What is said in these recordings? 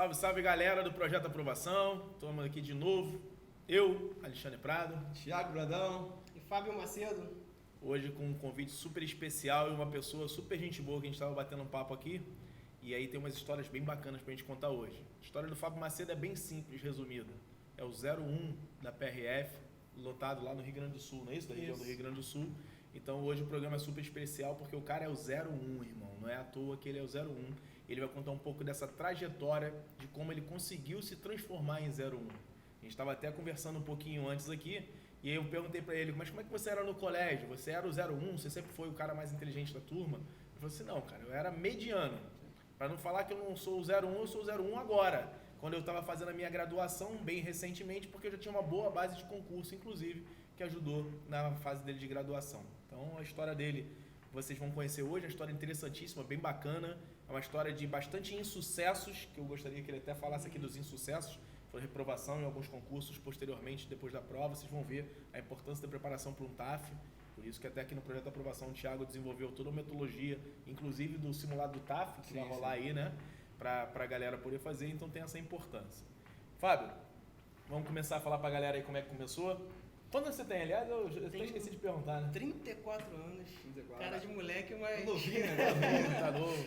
Salve, salve galera do Projeto Aprovação. Estamos aqui de novo. Eu, Alexandre Prado, Thiago Bradão e Fábio Macedo. Hoje com um convite super especial e uma pessoa super gente boa que a gente estava batendo um papo aqui. E aí tem umas histórias bem bacanas pra gente contar hoje. A história do Fábio Macedo é bem simples, resumida. É o 01 da PRF, lotado lá no Rio Grande do Sul, não é isso? Da região do Rio Grande do Sul. Então hoje o programa é super especial porque o cara é o 01, irmão. Não é à toa que ele é o 01. Ele vai contar um pouco dessa trajetória de como ele conseguiu se transformar em 01. A gente estava até conversando um pouquinho antes aqui e aí eu perguntei para ele, mas como é que você era no colégio? Você era o 01? Você sempre foi o cara mais inteligente da turma? Ele falou assim, não, cara, eu era mediano. Para não falar que eu não sou o 01, eu sou o 01 agora. Quando eu estava fazendo a minha graduação, bem recentemente, porque eu já tinha uma boa base de concurso, inclusive, que ajudou na fase dele de graduação. Então, a história dele, vocês vão conhecer hoje, é uma história interessantíssima, bem bacana, é uma história de bastante insucessos, que eu gostaria que ele até falasse aqui dos insucessos, foi reprovação em alguns concursos posteriormente, depois da prova, vocês vão ver a importância da preparação para um TAF, por isso que até aqui no Projeto de Aprovação o Thiago desenvolveu toda a metodologia, inclusive do simulado do TAF, que vai rolar aí, né, para a galera poder fazer, então tem essa importância. Fábio, vamos começar a falar para a galera aí como é que começou. Quanto você tem, aliás? Eu até esqueci de perguntar, né? 34 anos. 34. Cara de moleque, mas... Novinho, né? Tá novo.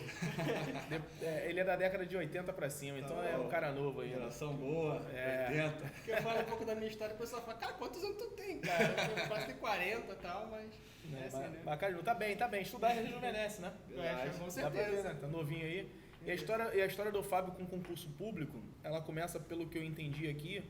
Ele é da década de 80 pra cima, então é um cara novo aí. Geração boa, 80. Porque eu falo um pouco da minha história, o pessoal fala, cara, quantos anos tu tem, cara? Eu quase tenho 40 e tal, mas é assim, né? Bacana, tá bem. Estudar rejuvenesce, né? Com Dá pra ver, certeza. né? Tá novinho aí. E a história do Fábio com concurso público, ela começa, pelo que eu entendi aqui,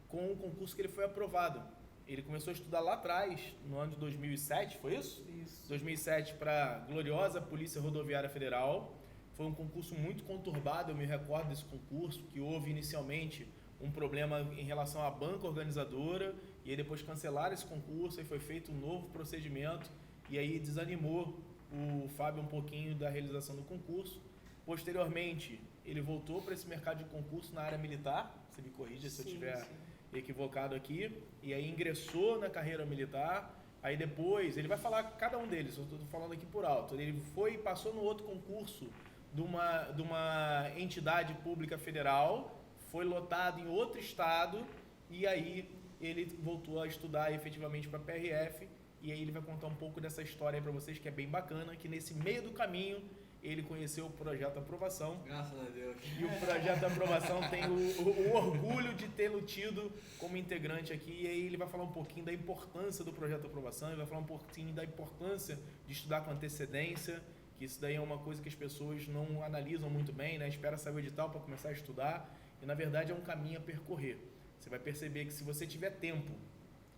com o concurso que ele foi aprovado. Ele começou a estudar lá atrás, no ano de 2007, foi isso? Isso. 2007 para a gloriosa Polícia Rodoviária Federal. Foi um concurso muito conturbado, eu me recordo desse concurso, que houve inicialmente um problema em relação à banca organizadora, e aí depois cancelaram esse concurso, e foi feito um novo procedimento, e aí desanimou o Fábio um pouquinho da realização do concurso. Posteriormente, ele voltou para esse mercado de concurso na área militar, você me corrija se eu estiver equivocado aqui, e aí ingressou na carreira militar. Aí depois, ele vai falar cada um deles, eu estou falando aqui por alto, ele passou no outro concurso de uma entidade pública federal, foi lotado em outro estado, e aí ele voltou a estudar efetivamente para a PRF, e aí ele vai contar um pouco dessa história para vocês, que é bem bacana, que nesse meio do caminho ele conheceu o Projeto Aprovação. Graças a Deus. E o Projeto Aprovação tem o orgulho de tê-lo tido como integrante aqui. E aí ele vai falar um pouquinho da importância do Projeto Aprovação, ele vai falar um pouquinho da importância de estudar com antecedência, que isso daí é uma coisa que as pessoas não analisam muito bem, né? Espera saber o edital para começar a estudar. E na verdade é um caminho a percorrer. Você vai perceber que se você tiver tempo,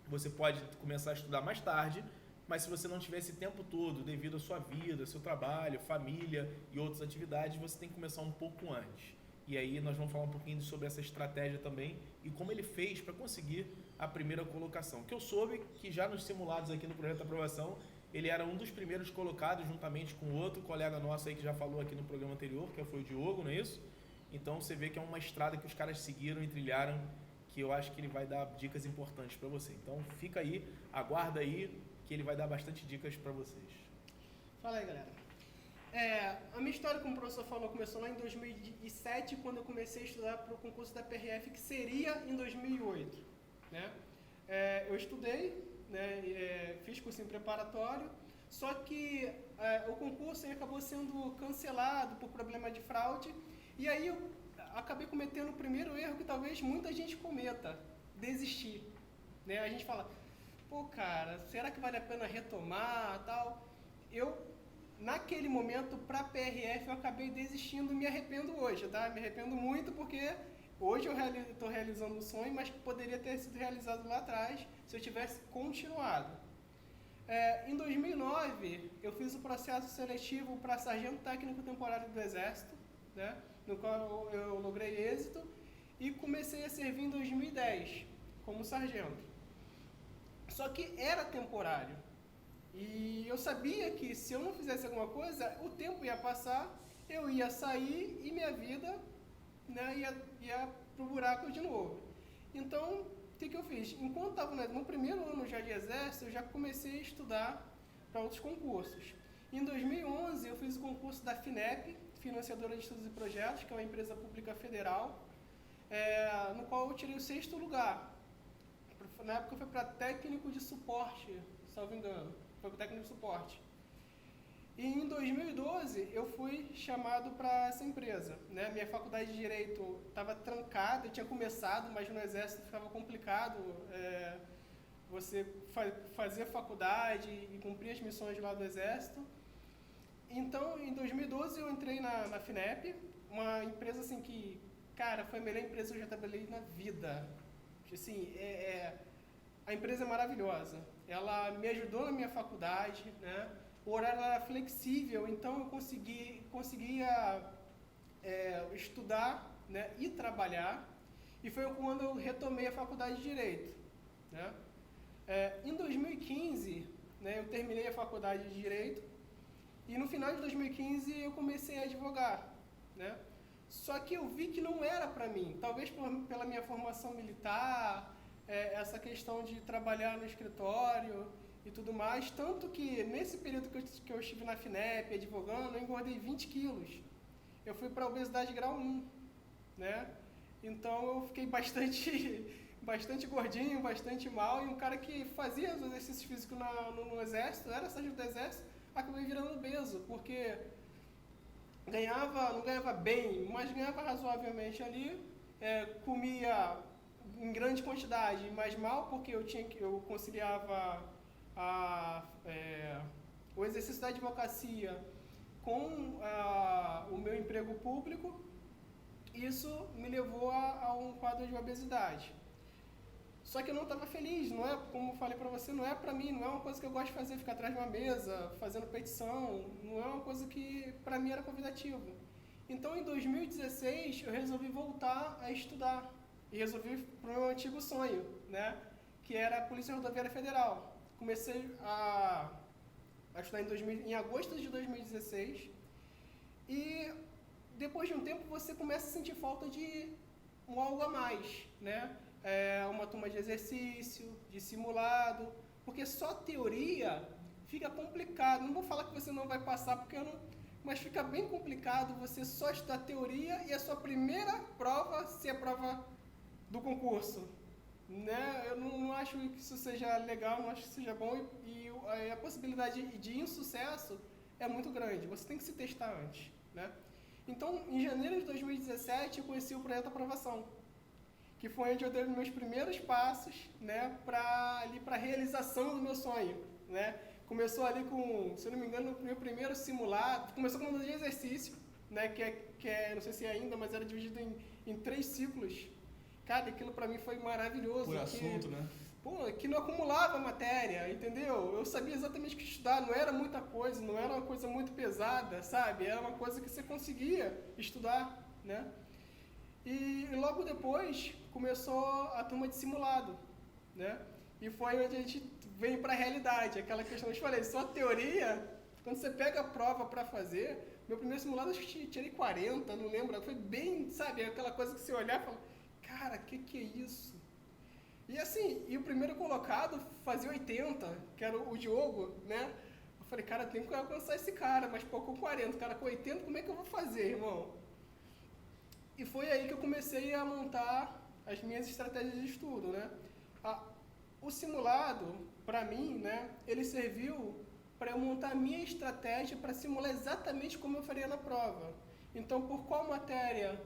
você pode começar a estudar mais tarde, mas se você não tiver esse tempo todo, devido à sua vida, seu trabalho, família e outras atividades, você tem que começar um pouco antes. E aí nós vamos falar um pouquinho sobre essa estratégia também e como ele fez para conseguir a primeira colocação. Que eu soube que já nos simulados aqui no Projeto de Aprovação, ele era um dos primeiros colocados juntamente com outro colega nosso aí que já falou aqui no programa anterior, que foi o Diogo, não é isso? Então você vê que é uma estrada que os caras seguiram e trilharam, que eu acho que ele vai dar dicas importantes para você. Então fica aí, aguarda aí, que ele vai dar bastante dicas para vocês. Fala aí, galera. A minha história, como o professor falou, começou lá em 2007, quando eu comecei a estudar para o concurso da PRF, que seria em 2008. Né? Eu estudei, né, fiz cursinho preparatório, só que o concurso acabou sendo cancelado por problema de fraude, e aí eu acabei cometendo o primeiro erro que talvez muita gente cometa, desistir. Né? A gente fala, pô, cara, será que vale a pena retomar, tal? Naquele momento, para a PRF, eu acabei desistindo e me arrependo hoje, tá? Me arrependo muito porque hoje eu estou realizando um sonho, mas que poderia ter sido realizado lá atrás se eu tivesse continuado. Em 2009, eu fiz o processo seletivo para sargento técnico temporário do Exército, né? No qual eu logrei êxito e comecei a servir em 2010 como sargento. Só que era temporário. E eu sabia que se eu não fizesse alguma coisa, o tempo ia passar, eu ia sair e minha vida, né, ia pro buraco de novo. Então, o que eu fiz? Enquanto estava no primeiro ano já de exército, eu já comecei a estudar para outros concursos. Em 2011, eu fiz o concurso da FINEP, Financiadora de Estudos e Projetos, que é uma empresa pública federal, no qual eu tirei o 6º lugar. Na época foi para técnico de suporte, salvo engano. Foi para técnico de suporte. E em 2012 eu fui chamado para essa empresa, né? Minha faculdade de Direito estava trancada, eu tinha começado, mas no Exército ficava complicado você fazer faculdade e cumprir as missões lá do Exército. Então, em 2012 eu entrei na FINEP, uma empresa assim que, cara, foi a melhor empresa que eu já trabalhei na vida. Assim, a empresa é maravilhosa. Ela me ajudou na minha faculdade, né? O horário era flexível, então eu conseguia estudar, né, e trabalhar. E foi quando eu retomei a faculdade de Direito, né? Em 2015, né, eu terminei a faculdade de Direito e no final de 2015 eu comecei a advogar, né? Só que eu vi que não era para mim, talvez pela minha formação militar, essa questão de trabalhar no escritório e tudo mais, tanto que nesse período que eu estive na FINEP advogando, eu engordei 20 quilos. Eu fui para obesidade grau 1, né? Então eu fiquei bastante gordinho, bastante mal, e um cara que fazia os exercícios físicos no Exército, era sargento do Exército, acabei virando obeso, porque não ganhava bem, mas ganhava razoavelmente ali, comia em grande quantidade, mas mal, porque eu conciliava o exercício da advocacia com o meu emprego público. Isso me levou a um quadro de obesidade. Só que eu não estava feliz, não é, como eu falei para você, não é para mim, não é uma coisa que eu gosto de fazer, ficar atrás de uma mesa, fazendo petição, não é uma coisa que para mim era convidativa. Então, em 2016, eu resolvi voltar a estudar e resolvi para o meu antigo sonho, né, que era a Polícia Rodoviária Federal. Comecei a estudar em agosto de 2016 e depois de um tempo você começa a sentir falta de algo a mais, né? Uma turma de exercício, de simulado, porque só teoria fica complicado. Não vou falar que você não vai passar, porque eu não, mas fica bem complicado você só estudar teoria e a sua primeira prova ser a prova do concurso, né? Eu não acho que isso seja legal, não acho que seja bom, e a possibilidade de insucesso é muito grande. Você tem que se testar antes, né? Então, em janeiro de 2017, eu conheci o Projeto Aprovação, que foi onde eu dei os meus primeiros passos, né, para a realização do meu sonho, né? Começou ali com, se eu não me engano, o meu primeiro simulado, começou com um de exercício, né, que não sei se é ainda, mas era dividido em 3 ciclos. Cara, aquilo para mim foi maravilhoso. Por assunto, né? Que não acumulava matéria, entendeu? Eu sabia exatamente o que estudar, não era muita coisa, não era uma coisa muito pesada, sabe? Era uma coisa que você conseguia estudar, né? E logo depois começou a turma de simulado, né? E foi onde a gente veio para a realidade, aquela questão que eu te falei, só teoria, quando você pega a prova para fazer, meu primeiro simulado acho que tirei 40, não lembro, foi bem, sabe, aquela coisa que você olhar e fala, cara, que é isso? E assim, e o primeiro colocado fazia 80, que era o Diogo, né? Eu falei, cara, tem que alcançar esse cara, mas pô, com 40, o cara com 80, como é que eu vou fazer, irmão? E foi aí que eu comecei a montar as minhas estratégias de estudo, né? O simulado, para mim, né, ele serviu para eu montar a minha estratégia para simular exatamente como eu faria na prova. Então, por qual matéria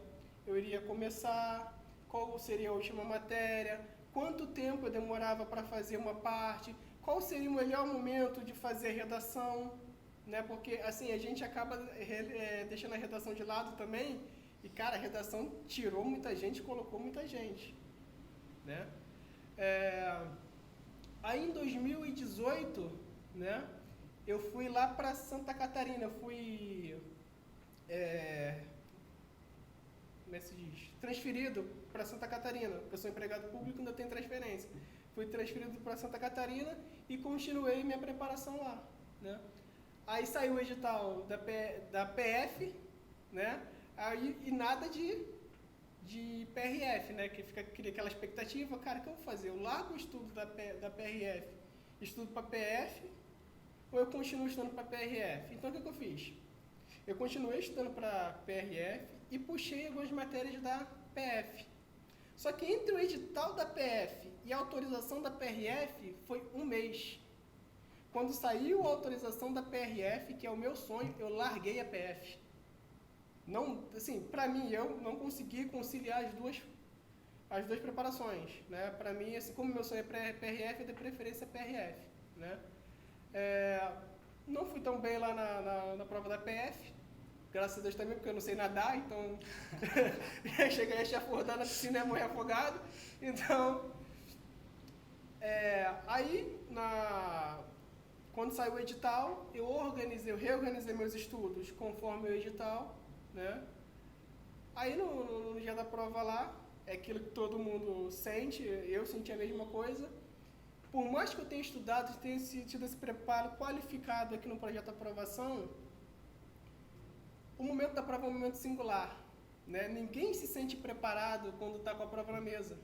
eu iria começar, qual seria a última matéria, quanto tempo eu demorava para fazer uma parte, qual seria o melhor momento de fazer a redação, né? Porque, assim, a gente acaba deixando a redação de lado também, e, cara, a redação tirou muita gente e colocou muita gente, né? Aí, em 2018, né, eu fui lá para Santa Catarina, fui... como é que se diz? Transferido para Santa Catarina, porque eu sou empregado público e ainda tenho transferência. Fui transferido para Santa Catarina e continuei minha preparação lá, né? Aí saiu o edital da PF, né? Aí, e nada de PRF, né? Que fica aquela expectativa, cara, o que eu vou fazer? Eu largo o estudo da PRF, estudo para PF, ou eu continuo estudando para PRF? Então, o que eu fiz? Eu continuei estudando para PRF e puxei algumas matérias da PF. Só que entre o edital da PF e a autorização da PRF foi um mês. Quando saiu a autorização da PRF, que é o meu sonho, eu larguei a PF. Não, assim, para mim, eu não consegui conciliar as duas preparações, né? Para mim, assim, como meu sonho é PRF, eu dei preferência a PRF, né? Não fui tão bem lá na prova da PF, graças a Deus também, porque eu não sei nadar, então cheguei a chafurdar na piscina e morrer afogado. Então, aí, quando saiu o edital, eu reorganizei meus estudos conforme o edital, né? Aí no dia da prova lá, é aquilo que todo mundo sente, eu senti a mesma coisa. Por mais que eu tenha estudado, tenha tido esse preparo qualificado aqui no projeto de aprovação, o momento da prova é um momento singular, né? Ninguém se sente preparado quando está com a prova na mesa.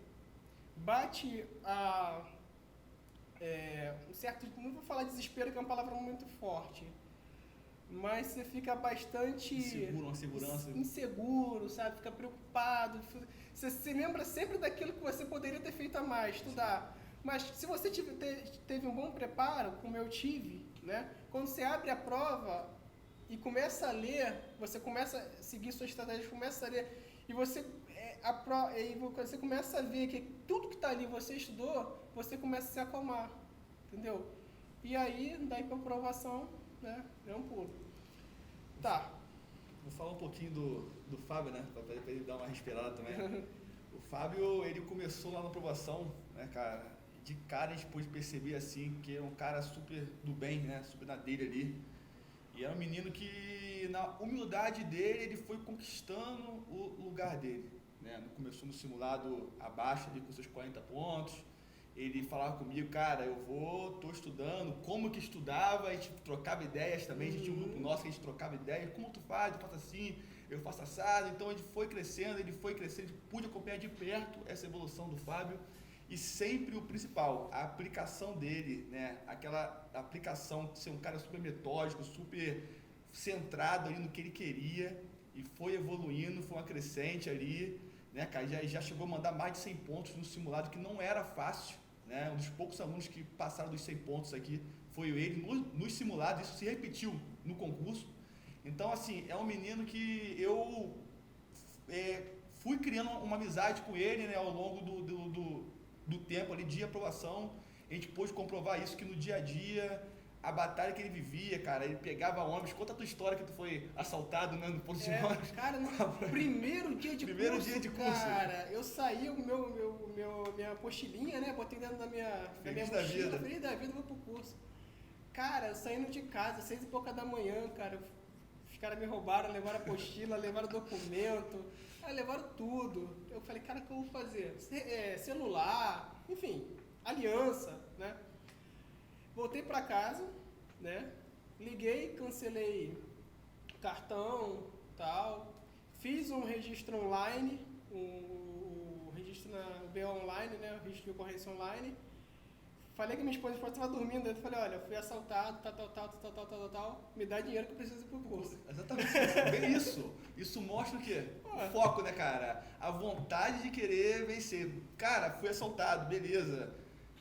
Bate um certo, não vou falar desespero, que é uma palavra muito forte, mas você fica bastante inseguro, sabe? Fica preocupado, você se lembra sempre daquilo que você poderia ter feito a mais, estudar. Mas se você teve um bom preparo, como eu tive, né? Quando você abre a prova e começa a ler, você começa a seguir sua estratégia, começa a ler, e você começa a ver que tudo que está ali você estudou, você começa a se acalmar, entendeu? E aí, daí para aprovação, né, é um pulo. Tá. Vou falar um pouquinho do Fábio, né, para ele dar uma respirada também. O Fábio, ele começou lá na aprovação, né, cara, de cara a gente pôde perceber, assim, que é um cara super do bem, né, super na dele ali. E é um menino que, na humildade dele, ele foi conquistando o lugar dele, né? Começou no simulado abaixo ali com seus 40 pontos. Ele falava comigo, cara, tô estudando, como que estudava, a gente trocava ideias também, a gente tinha um grupo nosso que a gente trocava ideias, como tu faz, eu faço assim, eu faço assado. Então a gente foi crescendo, a gente pude acompanhar de perto essa evolução do Fábio. E sempre o principal, a aplicação dele, né? Aquela aplicação de ser um cara super metódico, super centrado ali no que ele queria, e foi evoluindo, foi uma crescente ali, né, cara? Já chegou a mandar mais de 100 pontos no simulado, que não era fácil, né? Um dos poucos alunos que passaram dos 100 pontos aqui foi ele nos simulados, isso se repetiu no concurso. Então, assim, é um menino que eu fui criando uma amizade com ele, né, ao longo do tempo ali de aprovação. A gente pôde comprovar isso, que no dia a dia, a batalha que ele vivia, cara, ele pegava ônibus. Conta a tua história que tu foi assaltado, né, no ponto de ônibus. Cara, no primeiro dia de curso, cara, eu saí minha pochilinha, né, botei dentro da minha mochila, feliz da vida, vou pro curso. Cara, saindo de casa, 6 e pouca da manhã, cara, os caras me roubaram, levaram a pochila, levaram o documento, levaram tudo. Eu falei, cara, o que eu vou fazer? Celular, enfim, aliança, né? Voltei para casa, né? Liguei, cancelei cartão, tal. Fiz um registro online, o registro na BO online, né? O registro de ocorrência online. Falei que minha esposa estava dormindo, eu falei, olha, eu fui assaltado, tal, me dá dinheiro que eu preciso ir pro curso. Exatamente, bem isso. Isso mostra o quê? O foco, né, cara? A vontade de querer vencer. Cara, fui assaltado, beleza.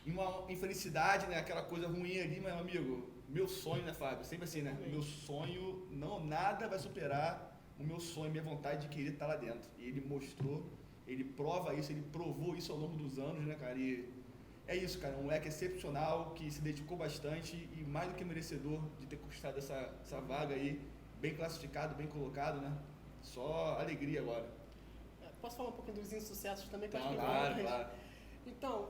Uma infelicidade, né, aquela coisa ruim ali, mas, meu amigo, meu sonho, né, Fábio? Sempre assim, né? Meu sonho, nada vai superar o meu sonho, minha vontade de querer estar lá dentro. E ele mostrou, ele prova isso, ele provou isso ao longo dos anos, né, cara? E é isso, cara, um moleque excepcional que se dedicou bastante e mais do que merecedor de ter conquistado essa vaga aí, bem classificado, bem colocado, né? Só alegria agora. Posso falar um pouquinho dos insucessos também? Que eu acho que claro. Então,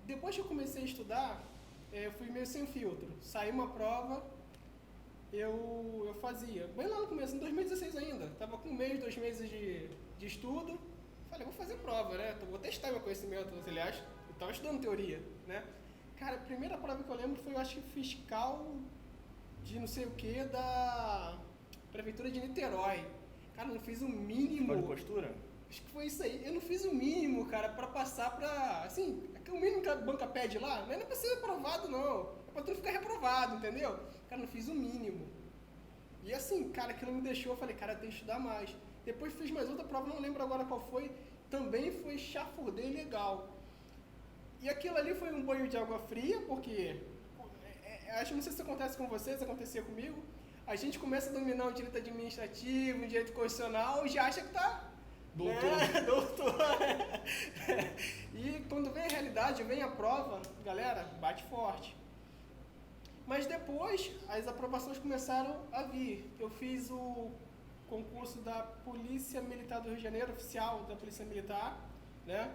depois que eu comecei a estudar, eu fui meio sem filtro. Saiu uma prova, eu fazia. Bem lá no começo, em 2016 ainda. Tava com 2 meses de estudo. Falei, vou fazer prova, né? Vou testar meu conhecimento, aliás. Estava estudando teoria, né? Cara, a primeira prova que eu lembro foi, eu acho que fiscal de não sei o que da Prefeitura de Niterói. Cara, eu não fiz o mínimo. Fiscal de postura? Acho que foi isso aí. Eu não fiz o mínimo, cara, pra passar pra... Assim, o mínimo que a banca pede lá, não é pra ser aprovado, não. É pra tu não ficar reprovado, entendeu? Cara, não fiz o mínimo. E assim, cara, aquilo me deixou, eu falei, cara, eu tenho que estudar mais. Depois fiz mais outra prova, não lembro agora qual foi, também foi chafurdei legal. E aquilo ali foi um banho de água fria, porque, acho que não sei se acontece com vocês, acontecia comigo, a gente começa a dominar o direito administrativo, o direito constitucional, e já acha que tá... Doutor. Né? Doutor. E quando vem a realidade, vem a prova, galera, bate forte. Mas depois, as aprovações começaram a vir. Eu fiz o concurso da Polícia Militar do Rio de Janeiro, oficial da Polícia Militar, né?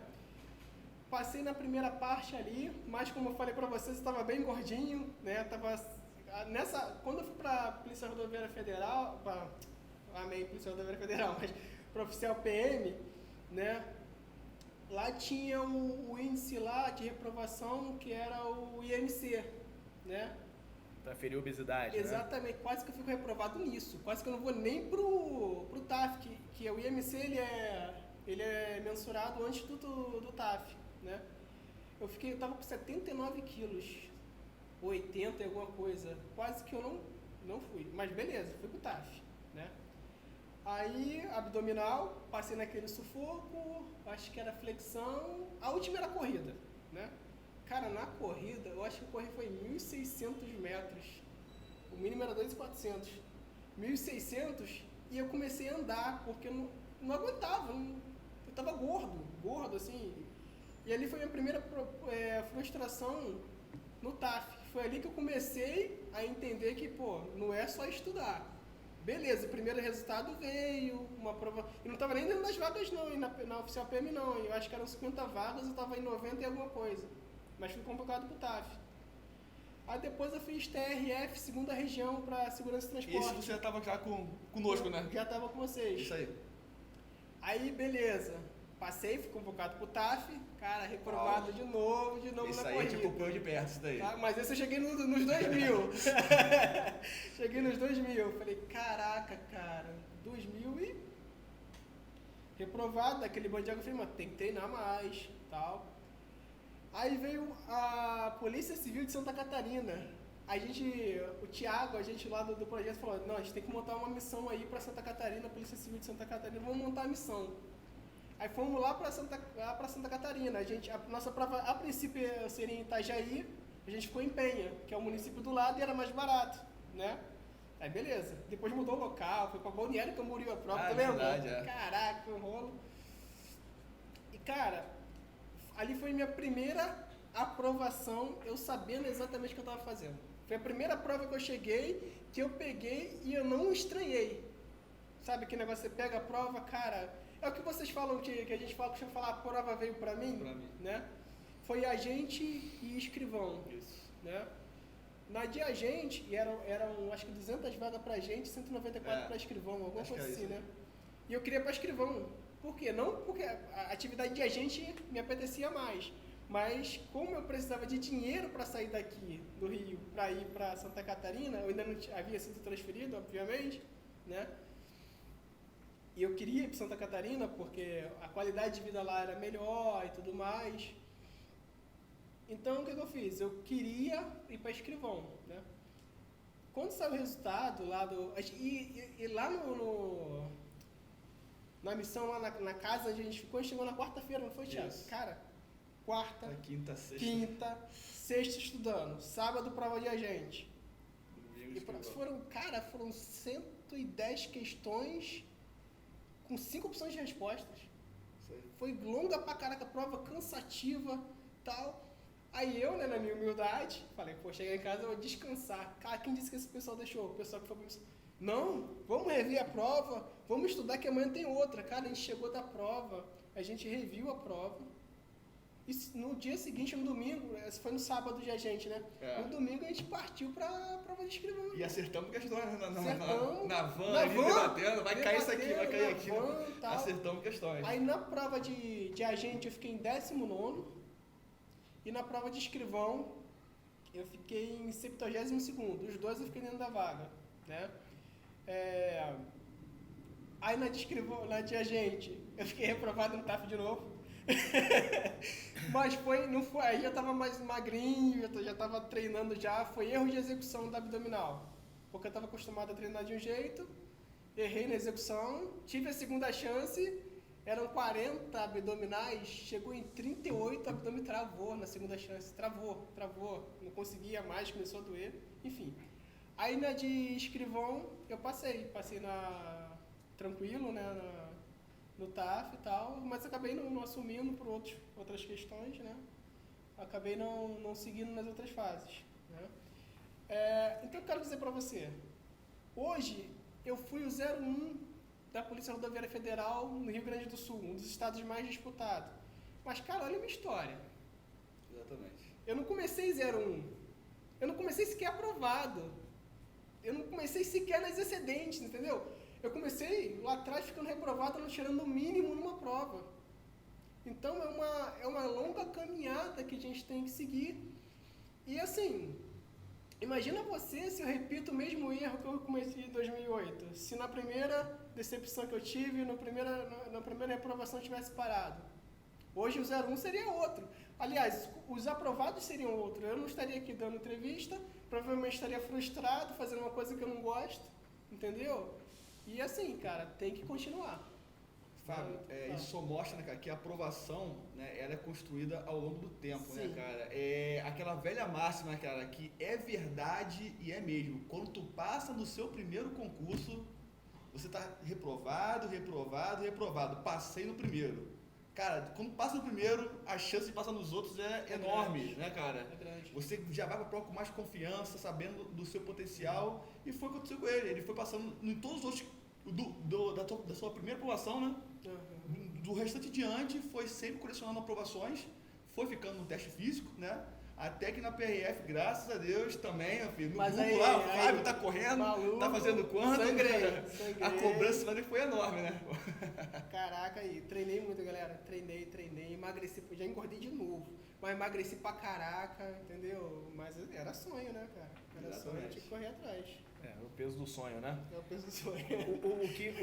Passei na primeira parte ali, mas como eu falei pra vocês, eu estava bem gordinho, né? Quando eu fui pra Polícia Rodoviária Federal, amei Polícia Rodoviária Federal, mas para oficial PM, né? Lá tinha o índice lá de reprovação que era o IMC, né? Pra ferir obesidade, exatamente, né? Quase que eu fico reprovado nisso, quase que eu não vou nem pro TAF, que o IMC ele é mensurado antes do TAF, né? Eu tava com 79 quilos, 80 e alguma coisa, quase que eu não fui, mas beleza, fui pro TAF, né? Aí, abdominal, passei naquele sufoco, acho que era flexão, a última era corrida, né? Cara, na corrida, eu acho que eu corri foi 1.600 metros, o mínimo era 2.400, 1.600 e eu comecei a andar, porque eu não aguentava, eu tava gordo assim, e ali foi a minha primeira frustração no TAF, foi ali que eu comecei a entender que, pô, não é só estudar. Beleza, o primeiro resultado veio, uma prova... E não estava nem dentro das vagas não, e na oficial PM não, eu acho que eram 50 vagas, eu estava em 90 e alguma coisa. Mas fui convocado pro TAF. Aí depois eu fiz TRF, segunda região, para segurança e transporte. Esse você já estava já conosco, né? Já estava com vocês. Isso aí. Aí, beleza. Passei, fui convocado pro TAF, cara, reprovado de novo isso na corrida. Isso aí a gente acompanhou de perto, isso daí. Tá? Mas esse eu cheguei nos 2.000. Cheguei nos 2.000. Falei, caraca, cara, 2.000 e... reprovado daquele banho de água. Eu falei, mano, tem que treinar mais, tal. Aí veio a Polícia Civil de Santa Catarina. O Thiago, a gente lá do projeto falou, não, a gente tem que montar uma missão aí pra Santa Catarina, Polícia Civil de Santa Catarina, vamos montar a missão. Aí fomos lá para Santa Catarina. A nossa prova, a princípio, seria em Itajaí. A gente ficou em Penha, que é o município do lado, e era mais barato, né? Aí, beleza. Depois mudou o local, foi para Balneário Camboriú a prova, tu lembra? Verdade, é. Caraca, foi um rolo. E, cara, ali foi minha primeira aprovação, eu sabendo exatamente o que eu estava fazendo. Foi a primeira prova que eu cheguei, que eu peguei e eu não estranhei. Sabe que negócio, você pega a prova, cara... É o que vocês falam, que a gente fala, costuma falar, a prova veio pra mim, né? Foi agente e escrivão. Isso. Né? Na de agente, eram acho que 200 vagas pra gente, 194 pra escrivão, alguma coisa assim, né? E eu queria pra escrivão. Por quê? Não porque a atividade de agente me apetecia mais, mas como eu precisava de dinheiro para sair daqui do Rio para ir para Santa Catarina, eu ainda não havia sido transferido, obviamente, né? E eu queria ir para Santa Catarina porque a qualidade de vida lá era melhor e tudo mais. Então, o que eu fiz? Eu queria ir para escrivão, né? Quando saiu o resultado lá do... E lá na missão, lá na casa onde a gente ficou, chegou na quarta-feira, não foi, Thiago? Isso. Cara, quarta, quinta, sexta estudando, sábado prova de agente. Domingo, foram 110 questões com 5 opções de respostas. Foi longa pra caraca, prova cansativa, tal. Aí eu, né, na minha humildade, falei, pô, chegar em casa eu vou descansar. Cara, quem disse que esse pessoal deixou? O pessoal que foi pra missão. Não, vamos rever a prova, vamos estudar que amanhã tem outra. Cara, a gente chegou da prova, a gente reviu a prova. E no dia seguinte, no domingo, foi no sábado de a gente, né? No domingo a gente partiu pra prova de escrivão. E acertamos questões na van, ali debatendo, vai cair isso aqui, vai cair aquilo. Acertamos questões. Aí na prova de agente eu fiquei em 19º e na prova de escrivão eu fiquei em 72º. Os dois eu fiquei dentro da vaga, né? Aí na de agente eu fiquei reprovado no TAF de novo. Mas não foi, aí já tava mais magrinho, já tava treinando já, foi erro de execução da abdominal. Porque eu tava acostumado a treinar de um jeito, errei na execução, tive a segunda chance, eram 40 abdominais, chegou em 38, o abdômen travou na segunda chance, travou, não conseguia mais, começou a doer, enfim. Aí na de escrivão eu passei tranquilo, né, no TAF e tal, mas acabei não assumindo por outras questões, né? Acabei não seguindo nas outras fases, né? Então eu quero dizer para você, hoje eu fui o 01 da Polícia Rodoviária Federal no Rio Grande do Sul, um dos estados mais disputados. Mas, cara, olha a minha história. Exatamente. Eu não comecei 01, eu não comecei sequer aprovado, eu não comecei sequer nas excedentes, entendeu? Eu comecei lá atrás ficando reprovado, não tirando o mínimo numa prova. Então é uma longa caminhada que a gente tem que seguir. E assim, imagina você se eu repito o mesmo erro que eu cometi em 2008. Se na primeira decepção que eu tive, na primeira reprovação eu tivesse parado. Hoje o 01 seria outro. Aliás, os aprovados seriam outro. Eu não estaria aqui dando entrevista, provavelmente estaria frustrado, fazendo uma coisa que eu não gosto, entendeu? E assim, cara, tem que continuar. Fábio, isso mostra, né, cara, que a aprovação, né, ela é construída ao longo do tempo, Sim. né, cara? É aquela velha máxima, cara, que é verdade e é mesmo. Quando tu passa no seu primeiro concurso, você tá reprovado. Passei no primeiro. Cara, quando passa no primeiro, a chance de passar nos outros é enorme, grande, né, cara? É grande. Você já vai para a prova com mais confiança, sabendo do seu potencial, e foi o que aconteceu com ele. Ele foi passando em todos os outros, da sua primeira aprovação, né? Uhum. Do restante diante, foi sempre colecionando aprovações, foi ficando no teste físico, né? Até que na PRF, graças a Deus, também, meu filho, no Mas grupo aí, lá, o Fábio tá correndo, maluco, tá fazendo quanto? sangrei. A cobrança dele foi enorme, né? Caraca, aí, treinei muito, galera. Treinei, emagreci, já engordei de novo. Mas emagreci pra caraca, entendeu? Mas era sonho, né, cara? Era sonho, eu tinha que correr atrás. O peso do sonho, né? É o peso do sonho.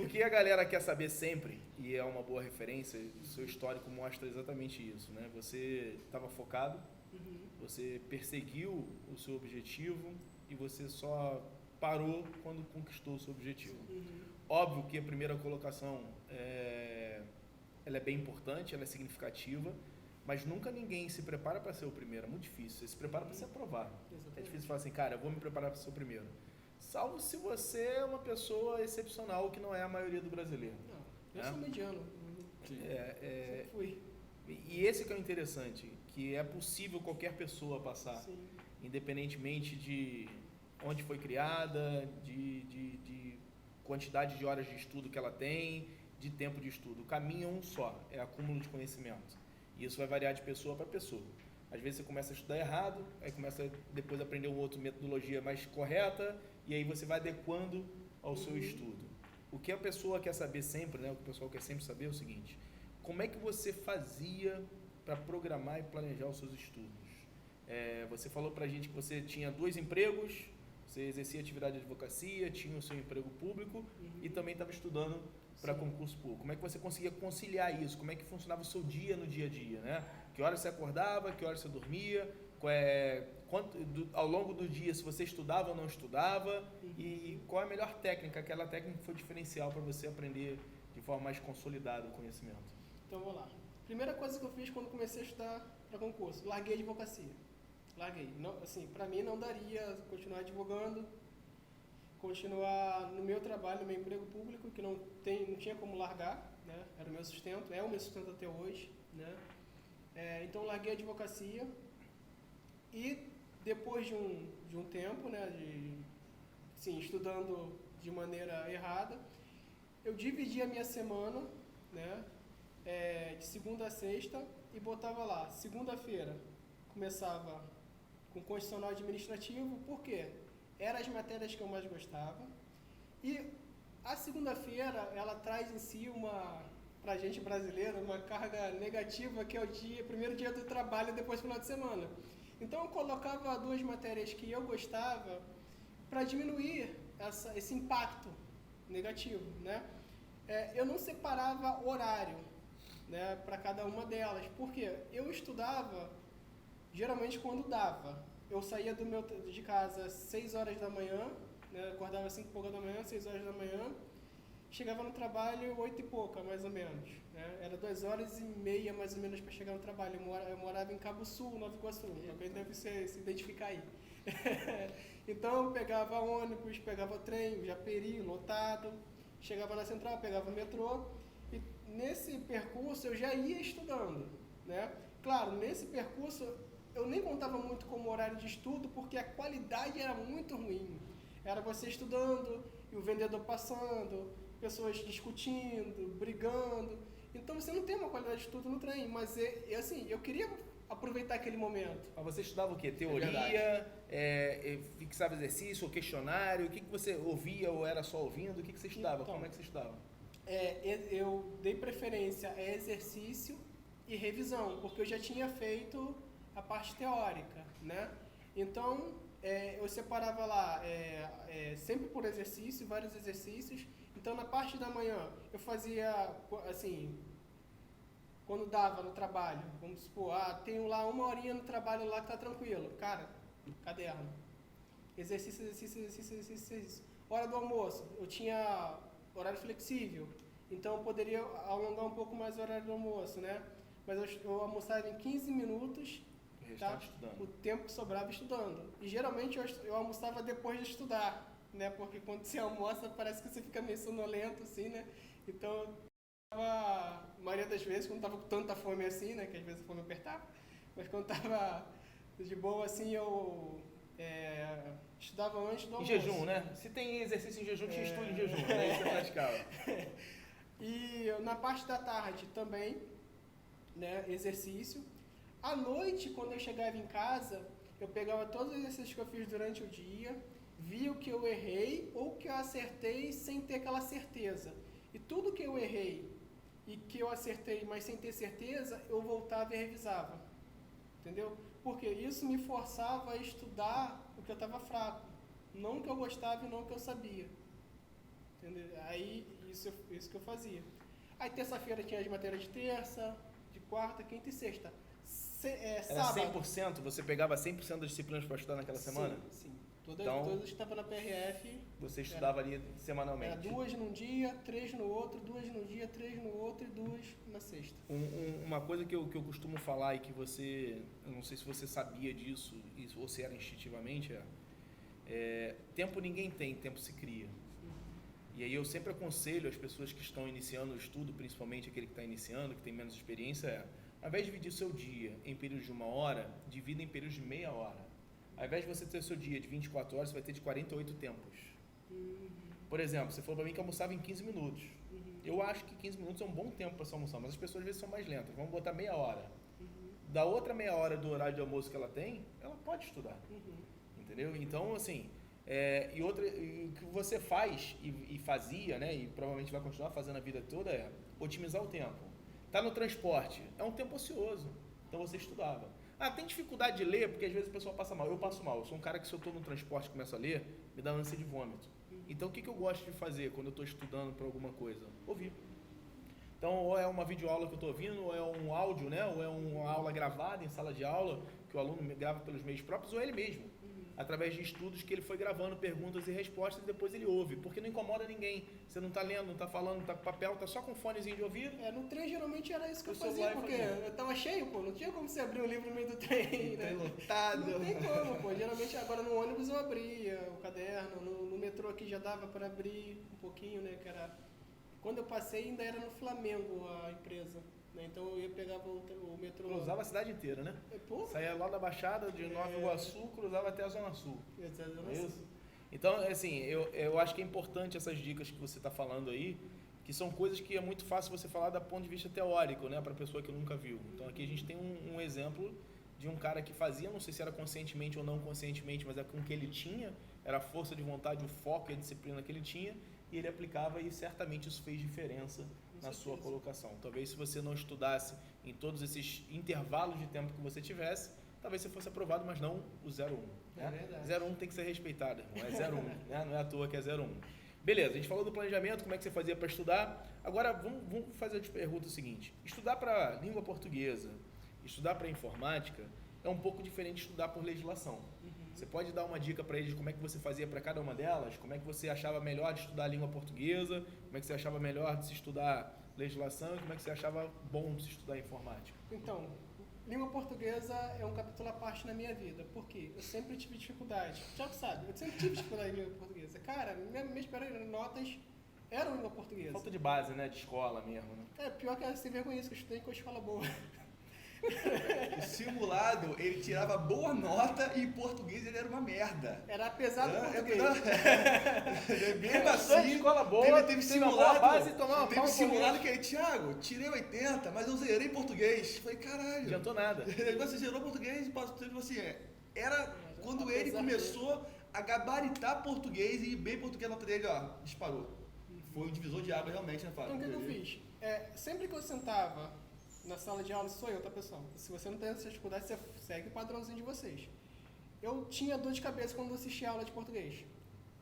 O que a galera quer saber sempre, e é uma boa referência, o seu histórico mostra exatamente isso, né? Você estava focado, você perseguiu o seu objetivo e você só parou quando conquistou o seu objetivo. Óbvio que a primeira colocação ela é bem importante, ela é significativa, mas nunca ninguém se prepara para ser o primeiro, é muito difícil. Você se prepara para ser aprovado. Exatamente. É difícil falar assim, cara, eu vou me preparar para ser o primeiro. Salvo se você é uma pessoa excepcional, que não é a maioria do brasileiro. Não, eu sou mediano. Sempre fui. E esse que é o interessante, que é possível qualquer pessoa passar, Sim. independentemente de onde foi criada, de quantidade de horas de estudo que ela tem, de tempo de estudo. O caminho é um só, é acúmulo de conhecimento. E isso vai variar de pessoa para pessoa. Às vezes você começa a estudar errado, aí começa depois a aprender uma outra metodologia mais correta, e aí você vai adequando ao seu estudo. O que a pessoa quer saber sempre, né, o que o pessoal quer sempre saber é o seguinte: como é que você fazia para programar e planejar os seus estudos? Você falou pra gente que você tinha 2 empregos, você exercia atividade de advocacia, tinha o seu emprego público e também estava estudando para concurso público. Como é que você conseguia conciliar isso? Como é que funcionava o seu dia no dia a dia, né? Que horas você acordava, que horas você dormia, ao longo do dia, se você estudava ou não estudava, e qual é a melhor técnica, aquela técnica que foi diferencial para você aprender de forma mais consolidada o conhecimento? Então vamos lá. Primeira coisa que eu fiz quando comecei a estudar para concurso, larguei a advocacia. Larguei. Não, assim, para mim não daria continuar advogando, continuar no meu trabalho, no meu emprego público, que não tinha como largar, né? Era o meu sustento, é o meu sustento até hoje, né? Então larguei a advocacia e depois de um tempo, né, estudando de maneira errada, eu dividi a minha semana, né, de segunda a sexta, e botava lá, segunda-feira começava com Constitucional Administrativo, por quê? Eram as matérias que eu mais gostava, e a segunda-feira ela traz em si pra gente brasileiro, uma carga negativa, que é o primeiro dia do trabalho depois do final de semana. Então eu colocava 2 matérias que eu gostava para diminuir esse impacto negativo, né? Eu não separava horário, né, para cada uma delas. Porque eu estudava geralmente quando dava. Eu saía de casa às 6 horas da manhã, né, acordava às 5 e pouca da manhã, 6 horas da manhã, chegava no trabalho 8 e pouca, mais ou menos. Né? Era 2 horas e meia, mais ou menos, para chegar no trabalho. Eu morava em Cabo Sul, Nova Iguaçu. Alguém deve se identificar aí. Então, eu pegava ônibus, pegava trem, Japeri, lotado. Chegava na central, pegava o metrô. E nesse percurso, eu já ia estudando. Né? Claro, nesse percurso, eu nem contava muito como horário de estudo, porque a qualidade era muito ruim. Era você estudando e o vendedor passando, pessoas discutindo, brigando. Então você não tem uma qualidade de estudo no trem, mas assim, eu queria aproveitar aquele momento. Mas você estudava o quê? Teoria, fixava exercício ou questionário? O que você ouvia ou era só ouvindo? O que você estudava? Então, como é que você estudava? Eu dei preferência a exercício e revisão, porque eu já tinha feito a parte teórica, né? Então, eu separava lá sempre por exercício, vários exercícios. Então, na parte da manhã, eu fazia, assim, quando dava no trabalho, vamos supor, tenho lá 1 horinha no trabalho lá que tá tranquilo. Cara, caderno. Exercício, exercício, exercício, exercício, exercício. Hora do almoço, eu tinha horário flexível. Então, eu poderia alongar um pouco mais o horário do almoço, né? Mas eu almoçava em 15 minutos, tá? O tempo que sobrava estudando. E geralmente eu almoçava depois de estudar, né? Porque quando você almoça parece que você fica meio sonolento, assim, né? Então, a maioria das vezes, quando tava com tanta fome assim, né? Que às vezes a fome apertava, mas quando tava de boa assim, eu estudava antes do almoço. Em jejum, né? Se tem exercício em jejum, tinha estudo em jejum, né? Isso você praticava. E na parte da tarde também, né? Exercício. À noite, quando eu chegava em casa, eu pegava todos os exercícios que eu fiz durante o dia, via o que eu errei ou o que eu acertei sem ter aquela certeza. E tudo que eu errei e que eu acertei, mas sem ter certeza, eu voltava e revisava. Entendeu? Porque isso me forçava a estudar o que eu estava fraco. Não o que eu gostava e não o que eu sabia. Entendeu? Aí, isso que eu fazia. Aí, terça-feira tinha as matérias de terça, de quarta, quinta e sexta. Era Sábado. 100%? Você pegava 100% das disciplinas para estudar naquela semana? Sim. Todas que estavam na PRF. Você estudava ali semanalmente? Era 2 num dia, 3 no outro, 2 num dia, 3 no outro e 2 na sexta. Uma coisa que eu costumo falar e que você, eu não sei se você sabia disso ou se era instintivamente, tempo ninguém tem, tempo se cria. E aí eu sempre aconselho as pessoas que estão iniciando o estudo, principalmente aquele que está iniciando, que tem menos experiência, ao invés de dividir o seu dia em períodos de 1 hora, divida em períodos de meia hora. Ao invés de você ter o seu dia de 24 horas, você vai ter de 48 tempos. Por exemplo, você falou para mim que almoçava em 15 minutos. Eu acho que 15 minutos é um bom tempo para se almoçar, mas as pessoas às vezes são mais lentas. Vamos botar meia hora. Da outra meia hora do horário de almoço que ela tem, ela pode estudar. Entendeu? Então, assim, o que você faz e fazia, né, e provavelmente vai continuar fazendo a vida toda, é otimizar o tempo. Tá no transporte, é um tempo ocioso. Então você estudava. Tem dificuldade de ler, porque às vezes o pessoal passa mal. Eu passo mal. Eu sou um cara que se eu estou no transporte e começo a ler, me dá ânsia de vômito. Então o que eu gosto de fazer quando eu estou estudando para alguma coisa? Ouvir. Então ou é uma videoaula que eu estou ouvindo, ou é um áudio, né? Ou é uma aula gravada em sala de aula, que o aluno grava pelos meios próprios, ou ele mesmo. Através de estudos que ele foi gravando perguntas e respostas e depois ele ouve, porque não incomoda ninguém. Você não está lendo, não está falando, não está com papel, está só com fonezinho de ouvido. No trem geralmente era isso que eu fazia, porque eu estava cheio, pô, não tinha como você abrir um livro no meio do trem, né? Lotado. Não tem como, pô. Geralmente agora no ônibus eu abria o caderno, no metrô aqui já dava para abrir um pouquinho, né? Que era... Quando eu passei ainda era no Flamengo a empresa. Então eu ia pegar o metrô. Cruzava a cidade inteira, né? Saía lá da Baixada de Nova Iguaçu, cruzava até a Zona Sul. É isso? Então, assim, eu acho que é importante essas dicas que você está falando aí, que são coisas que é muito fácil você falar do ponto de vista teórico, né? Para a pessoa que nunca viu. Então aqui a gente tem um exemplo de um cara que fazia, não sei se era conscientemente ou não conscientemente, mas é com o que ele tinha, era a força de vontade, o foco e a disciplina que ele tinha, e ele aplicava e certamente isso fez diferença na sua colocação. Talvez se você não estudasse em todos esses intervalos de tempo que você tivesse, talvez você fosse aprovado, mas não o 01. Né? 01 tem que ser respeitado, irmão. É 01, né? Não é à toa que é 01. Beleza, a gente falou do planejamento, como é que você fazia para estudar. Agora, vamos fazer a pergunta seguinte. Estudar para língua portuguesa, estudar para informática, é um pouco diferente de estudar por legislação. Você pode dar uma dica para eles de como é que você fazia para cada uma delas? Como é que você achava melhor de estudar a língua portuguesa? Como é que você achava melhor de se estudar legislação? E como é que você achava bom de se estudar informática? Então, língua portuguesa é um capítulo à parte na minha vida, porque eu sempre tive dificuldade. Já sabe, eu sempre tive dificuldade em língua portuguesa. Cara, minhas primeiras notas eram língua portuguesa. Falta de base, né? De escola mesmo, né? É, pior que é sem vergonha isso, que eu estudei com a escola boa. O simulado, ele tirava boa nota e em português ele era uma merda. Era pesado o português. Mesmo assim, escola boa, teve teve uma simulado, boa base e tomava teve pau simulado que aí, Thiago, tirei 80, mas eu zerei português. Falei, Não caralho. adiantou nada. Você zerou português e passou tipo assim, era quando Apesar ele de- começou a gabaritar português e bem português, a nota dele, ó, disparou. Foi um divisor de água realmente, né, Fábio? Então, o que eu fiz? Sempre que eu sentava na sala de aula, sou eu, tá, pessoal? Se você não tem essa dificuldade, você segue o padrãozinho de vocês. Eu tinha dor de cabeça quando eu assistia aula de português.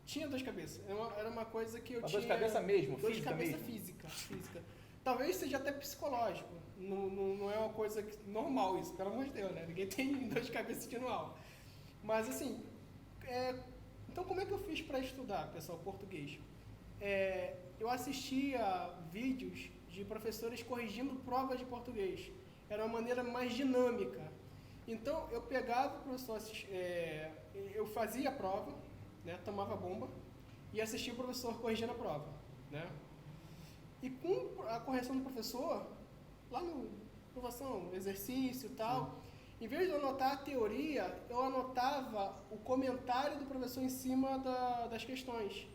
Tinha dor de cabeça. Era uma coisa que eu Mas tinha... dor de cabeça mesmo, Dor de física cabeça mesmo? física. Talvez seja até psicológico. Não é uma coisa normal isso, pelo amor de Deus, né? Ninguém tem dor de cabeça assistindo aula. Mas, assim... Então, como é que eu fiz para estudar, pessoal, português? Eu assistia vídeos de professores corrigindo provas de português. Era uma maneira mais dinâmica. Então, eu pegava o professor, eu fazia a prova, né, tomava bomba, e assistia o professor corrigindo a prova. Né? E com a correção do professor, lá no aprovação, exercício e tal, em vez de eu anotar a teoria, eu anotava o comentário do professor em cima das questões.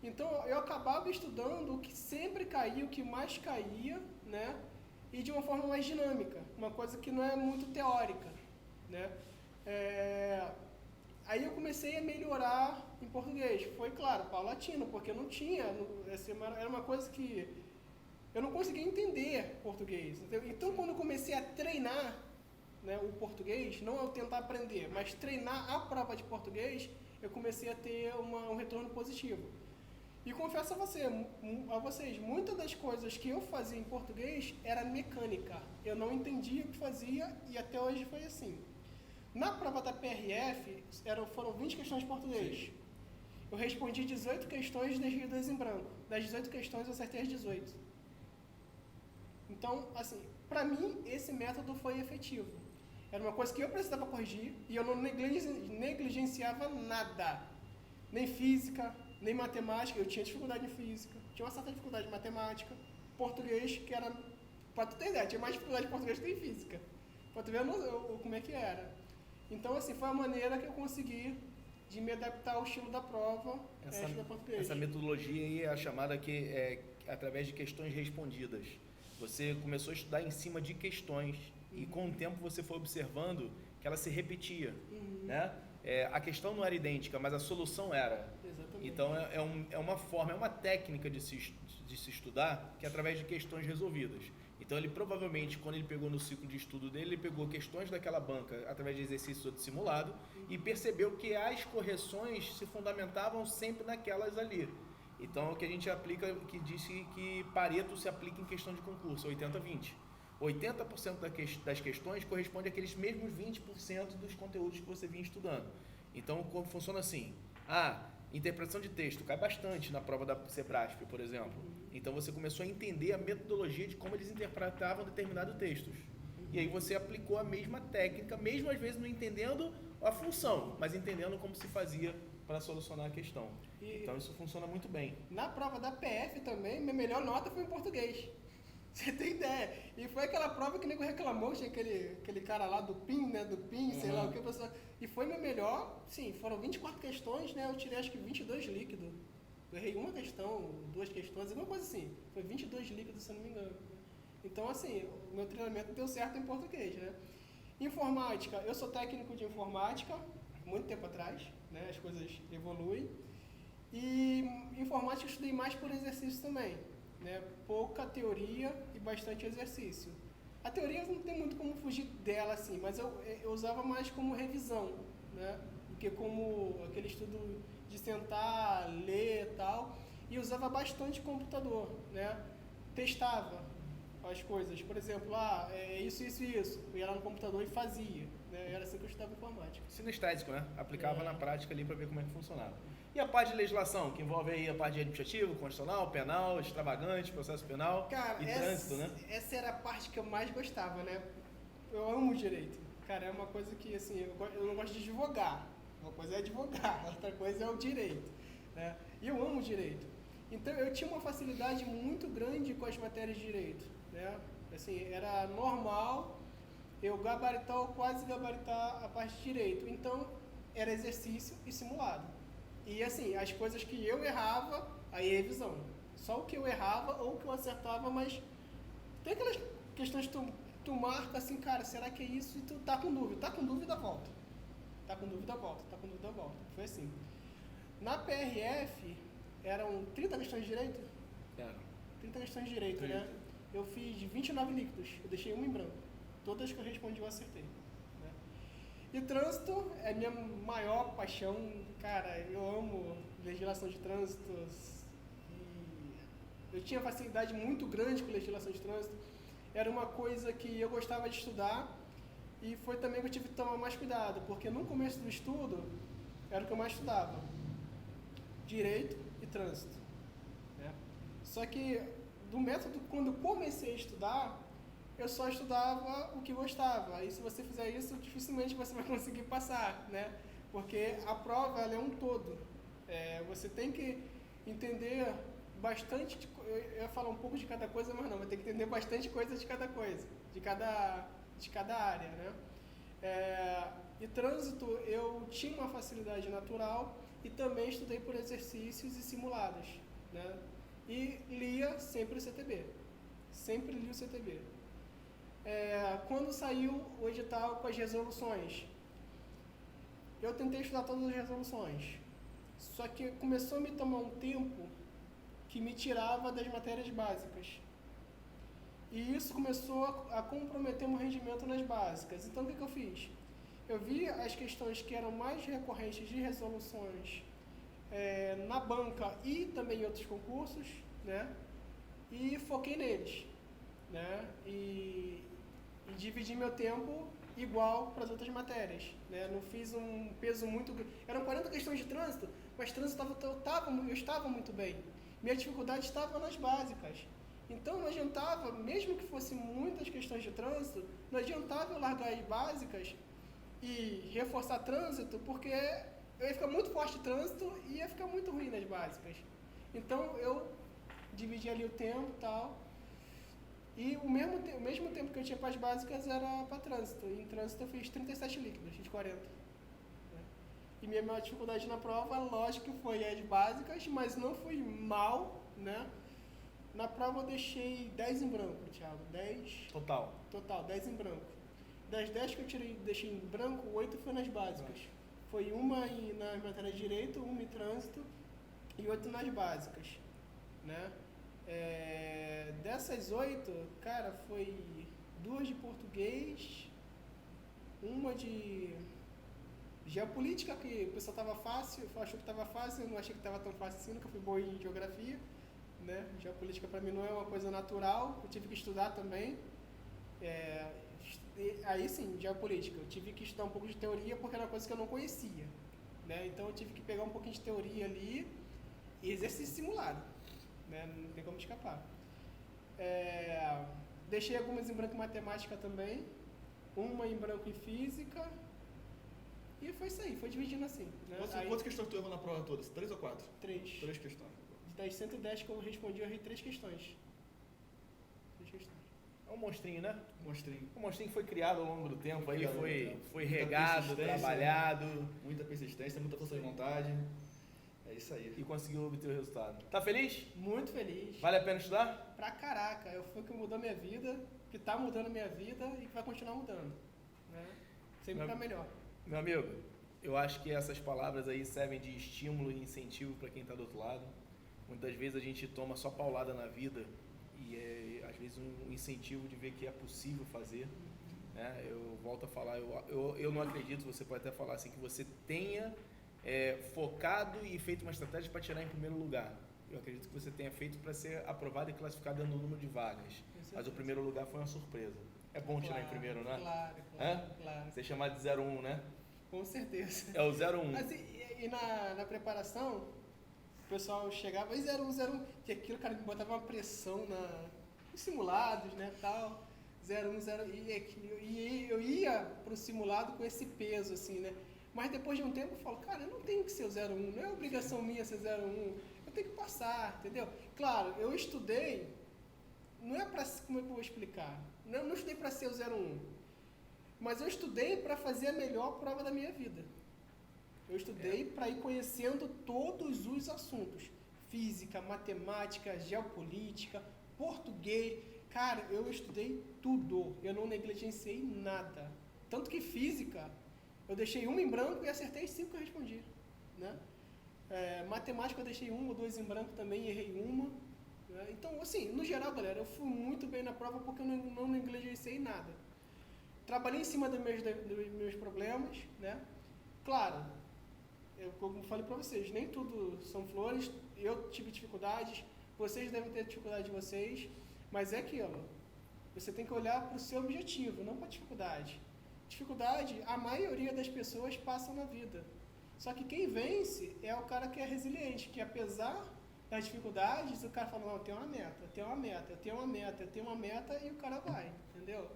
Então, eu acabava estudando o que sempre caía, o que mais caía, né? E de uma forma mais dinâmica, uma coisa que não é muito teórica, né? Aí eu comecei a melhorar em português. Foi, claro, paulatino, porque eu não tinha... Era uma coisa que eu não conseguia entender português. Então, quando eu comecei a treinar, né, o português, não eu tentar aprender, mas treinar a prova de português, eu comecei a ter um retorno positivo. E confesso a vocês, muitas das coisas que eu fazia em português era mecânica. Eu não entendia o que fazia e até hoje foi assim. Na prova da PRF, foram 20 questões de português. Sim. Eu respondi 18 questões e deixei 2 em branco. Das 18 questões, eu acertei as 18. Então, assim, para mim, esse método foi efetivo. Era uma coisa que eu precisava corrigir e eu não negligenciava nada. Nem física, nem matemática. Eu tinha dificuldade em física, tinha uma certa dificuldade em matemática. Português, que era... Para tu ter ideia, tinha mais dificuldade em português do que em física. Para tu ver como é que era. Então, assim, foi a maneira que eu consegui de me adaptar ao estilo da prova, estudar português. Essa metodologia aí é a chamada através de questões respondidas. Você começou a estudar em cima de questões e com o tempo você foi observando que ela se repetia, né? A questão não era idêntica, mas a solução era. Exatamente. Então, é uma forma, é uma técnica de se estudar que é através de questões resolvidas. Então, ele provavelmente, quando ele pegou no ciclo de estudo dele, ele pegou questões daquela banca através de exercícios de simulado e percebeu que as correções se fundamentavam sempre naquelas ali. Então, é o que a gente aplica, que disse que Pareto se aplica em questão de concurso, 80-20. 80% das questões corresponde àqueles mesmos 20% dos conteúdos que você vinha estudando. Então, como funciona assim? Interpretação de texto cai bastante na prova da Sebrasp, por exemplo. Então, você começou a entender a metodologia de como eles interpretavam determinados textos. E aí você aplicou a mesma técnica, mesmo às vezes não entendendo a função, mas entendendo como se fazia para solucionar a questão. Então, isso funciona muito bem. Na prova da PF também, minha melhor nota foi em português. Você tem ideia? E foi aquela prova que o nego reclamou, tinha aquele cara lá do PIN, né? Do PIN, sei lá o que, pessoal. E foi meu melhor, sim, foram 24 questões, né? Eu tirei acho que 22 líquidos. Eu errei uma questão, 2 questões, alguma coisa assim. Foi 22 líquidos, se eu não me engano. Então, assim, o meu treinamento deu certo em português, né? Informática, eu sou técnico de informática, muito tempo atrás, né? As coisas evoluem. E informática eu estudei mais por exercício também. Né, pouca teoria e bastante exercício. A teoria não tem muito como fugir dela assim, mas eu usava mais como revisão, né, do que como aquele estudo de sentar, ler e tal, e usava bastante computador, né? Testava as coisas, por exemplo, isso. Eu ia lá no computador e fazia, né? Era assim que eu estudava informática. Sinestésico, né? Aplicava na prática ali para ver como é que funcionava. E a parte de legislação, que envolve aí a parte de administrativo, constitucional, penal, extravagante, processo penal e trânsito, né? Essa era a parte que eu mais gostava, né? Eu amo o direito. Cara, é uma coisa que, assim, eu não gosto de advogar. Uma coisa é advogar, outra coisa é o direito, né? E eu amo o direito. Então, eu tinha uma facilidade muito grande com as matérias de direito, né? Assim, era normal eu gabaritar ou quase gabaritar a parte de direito. Então, era exercício e simulado. E, assim, as coisas que eu errava, aí é revisão. Só o que eu errava ou o que eu acertava, mas tem aquelas questões que tu marca assim, cara, será que é isso? E tu tá com dúvida. Tá com dúvida, volta. Tá com dúvida, volta. Tá com dúvida, volta. Foi assim. Na PRF, eram 30 questões de direito? Era. 30 questões de direito, 30. né? Eu fiz 29 líquidos. Eu deixei uma em branco. Todas que eu respondi eu acertei. Né? E trânsito é minha maior paixão. Cara, eu amo legislação de trânsito. Eu tinha facilidade muito grande com legislação de trânsito. Era uma coisa que eu gostava de estudar e foi também que eu tive que tomar mais cuidado, porque no começo do estudo era o que eu mais estudava, direito e trânsito. Né? Só que do método, quando eu comecei a estudar, eu só estudava o que gostava. E se você fizer isso, dificilmente você vai conseguir passar, né? Porque a prova ela é um todo. Você tem que entender bastante, eu ia falar um pouco de cada coisa, mas não, vai ter que entender bastante coisa de cada coisa, de cada área, né? E trânsito, eu tinha uma facilidade natural e também estudei por exercícios e simulados, né? E lia sempre o CTB, sempre li o CTB. Quando saiu o edital com as resoluções, eu tentei estudar todas as resoluções, só que começou a me tomar um tempo que me tirava das matérias básicas. E isso começou a comprometer o meu rendimento nas básicas. Então, o que eu fiz? Eu vi as questões que eram mais recorrentes de resoluções na banca e também em outros concursos, né? E foquei neles, né? E dividi meu tempo igual para as outras matérias, né? Não fiz um peso muito grande. Eram 40 questões de trânsito, mas trânsito eu estava muito bem. Minha dificuldade estava nas básicas. Então não adiantava, mesmo que fossem muitas questões de trânsito, não adiantava eu largar as básicas e reforçar trânsito, porque eu ia ficar muito forte em trânsito e ia ficar muito ruim nas básicas. Então eu dividi ali o tempo e tal. E o mesmo tempo que eu tinha para as básicas era para trânsito. E em trânsito eu fiz 37 líquidos de 40. E minha maior dificuldade na prova, lógico que foi as básicas, mas não fui mal, né? Na prova eu deixei 10 em branco, Thiago. 10... Total, 10 em branco. Das 10 que eu deixei em branco, 8 foi nas básicas. Foi uma na matéria de direito, uma em trânsito e 8 nas básicas, né? Dessas 8, cara, foi 2 de português, uma de geopolítica, que o pessoal estava fácil, achou que estava fácil, eu não achei que estava tão fácil assim, nunca fui boa em geografia, né? Geopolítica para mim não é uma coisa natural, eu tive que estudar também. Aí sim, geopolítica, eu tive que estudar um pouco de teoria porque era uma coisa que eu não conhecia, né? Então eu tive que pegar um pouquinho de teoria ali e exercício simulado, né? Não tem como escapar. Deixei algumas em branco em matemática também, uma em branco em física. E foi isso aí, foi dividindo assim. Né? Quantas questões tu errou na prova todas? 3 ou 4? 3. 3 questões. Das 110 que eu respondi, eu errei 3 questões. 3 questões. É um monstrinho, né? Monstrinho. O monstrinho foi criado ao longo do tempo, aí foi Muita regado, persistência, trabalhado. Muita persistência, muita força de vontade. É isso aí. E conseguiu obter o resultado. Tá feliz? Muito feliz. Vale a pena estudar? Pra caraca, foi o que mudou minha vida, que tá mudando minha vida e que vai continuar mudando. Né? Sempre pra melhor. Meu amigo, eu acho que essas palavras aí servem de estímulo e incentivo para quem está do outro lado. Muitas vezes a gente toma só paulada na vida e é, às vezes, um incentivo de ver que é possível fazer. Né? Eu volto a falar, eu não acredito, você pode até falar assim, que você tenha focado e feito uma estratégia para tirar em primeiro lugar. Eu acredito que você tenha feito para ser aprovado e classificado dentro do número de vagas. Mas o primeiro lugar foi uma surpresa. É bom tirar em primeiro, né? Claro. Ser chamado de 01, né? Com certeza. É o 01. Mas e na preparação, o pessoal chegava, e 01, que aquilo, cara, me botava uma pressão nos simulados, né, tal. 01, e eu ia pro simulado com esse peso, assim, né? Mas depois de um tempo eu falo, cara, eu não tenho que ser o 01, não é obrigação minha ser 01, eu tenho que passar, entendeu? Claro, eu estudei, não é pra, como é que eu vou explicar? Eu não estudei para ser o 01, mas eu estudei para fazer a melhor prova da minha vida. Eu estudei para ir conhecendo todos os assuntos, física, matemática, geopolítica, português. Cara, eu estudei tudo, eu não negligenciei nada. Tanto que física, eu deixei uma em branco e acertei as 5 que eu respondi, né? Matemática eu deixei 1 ou 2 em branco também e errei uma. Né? Então, assim, no geral, galera, eu fui muito bem na prova porque eu não negligenciei nada. Trabalhei em cima dos meus problemas, né? Claro, como eu falei para vocês, nem tudo são flores, eu tive dificuldades, vocês devem ter dificuldade de vocês, mas é aquilo, você tem que olhar para o seu objetivo, não para a dificuldade. Dificuldade, a maioria das pessoas passam na vida. Só que quem vence é o cara que é resiliente, que apesar das dificuldades, o cara fala, não, eu tenho uma meta, eu tenho uma meta, eu tenho uma meta, eu tenho uma meta, e o cara vai, entendeu?